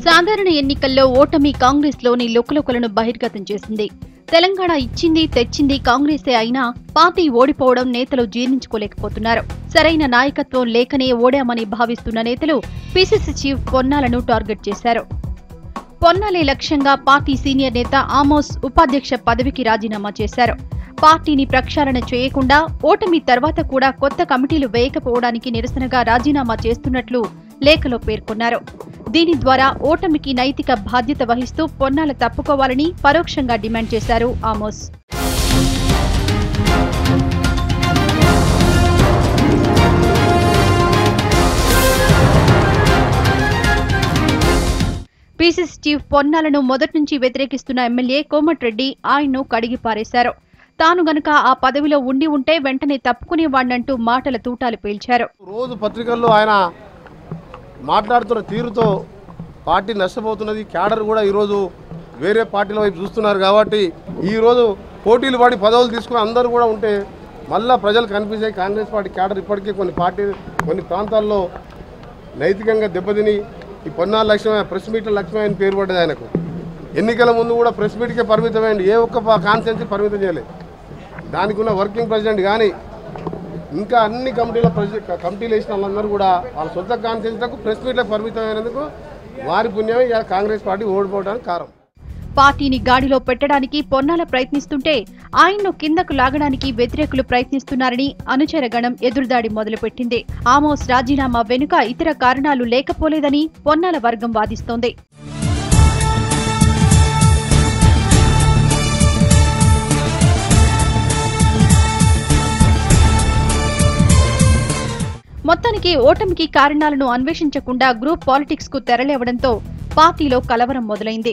సాధారణ ఎన్నికల్లో ఓటమి కాంగ్రెస్లోని లుకలుకలను బహిర్గతం చేసింది. తెలంగాణ ఇచ్చింది తెచ్చింది కాంగ్రెసే అయినా పార్టీ ఓడిపోవడం నేతలు జీర్ణించుకోలేకపోతున్నారు. సరైన నాయకత్వం లేకనే ఓడామని భావిస్తున్న నేతలు పీసీసీ చీఫ్ పొన్నాలను టార్గెట్ చేశారు. పొన్నాలే లక్ష్యంగా పార్టీ సీనియర్ నేత ఆమోస్ ఉపాధ్యక్ష పదవికి రాజీనామా చేశారు. పార్టీని ప్రక్షాళన చేయకుండా ఓటమి తర్వాత కూడా కొత్త కమిటీలు వేయకపోవడానికి నిరసనగా రాజీనామా చేస్తున్నట్లు లేఖలో పేర్కొన్నారు. దీని ద్వారా ఓటమికి నైతిక బాధ్యత వహిస్తూ పొన్నాల తప్పుకోవాలని పరోక్షంగా డిమాండ్ చేశారు ఆమోస్. పీసీసీ చీఫ్ పొన్నాలను మొదటి నుంచి వ్యతిరేకిస్తున్న ఎమ్మెల్యే కోమటిరెడ్డి ఆయన్ను కడిగి పారేశారు. తాను గనక ఆ పదవిలో ఉండి ఉంటే వెంటనే తప్పుకునేవాడినంటూ మాటల తూటాలు పేల్చారు. రోజు పత్రికల్లో ఆయన మాట్లాడుతున్న తీరుతో పార్టీ నష్టపోతున్నది. క్యాడర్ కూడా ఈరోజు వేరే పార్టీల వైపు చూస్తున్నారు. కాబట్టి ఈరోజు పోటీలు పడి పదవులు తీసుకుని అందరూ కూడా ఉంటే మళ్ళా ప్రజలు కనిపించాయి. కాంగ్రెస్ పార్టీ క్యాడర్ ఇప్పటికీ కొన్ని ప్రాంతాల్లో నైతికంగా దెబ్బతిని ఈ పొన్నాల లక్ష్యమే ప్రెస్ మీట్ల లక్ష్యమే అని పేరు పడ్డది. ఆయనకు ఎన్నికల ముందు కూడా ప్రెస్ మీట్కే పరిమితమైంది. ఏ ఒక్క కాన్స్టిట్యున్సీ పరిమితం చేయలేదు. దానికి ఉన్న వర్కింగ్ ప్రెసిడెంట్ కానీ ఇంకా అన్ని కమిటీలు వేసిన వాళ్ళందరూ కూడా వాళ్ళ సొంత కాన్స్టిట్యున్సీలకు ప్రెస్ మీట్లకు పరిమితమైనందుకు వారి పుణ్యమే ఇలా కాంగ్రెస్ పార్టీ ఓడిపోవడానికి కారణం. పార్టీని గాడిలో పెట్టడానికి పొన్నాల ప్రయత్నిస్తుంటే ఆయన్ను కిందకు లాగడానికి వ్యతిరేకులు ప్రయత్నిస్తున్నారని అనుచరగణం ఎదురుదాడి మొదలుపెట్టింది. ఆమోస్ రాజీనామా వెనుక ఇతర కారణాలు లేకపోలేదని పొన్నాల వర్గం వాదిస్తోంది. మొత్తానికి ఓటమికి కారణాలను అన్వేషించకుండా గ్రూప్ పాలిటిక్స్ కు తెరలేవడంతో పార్టీలో కలవరం మొదలైంది.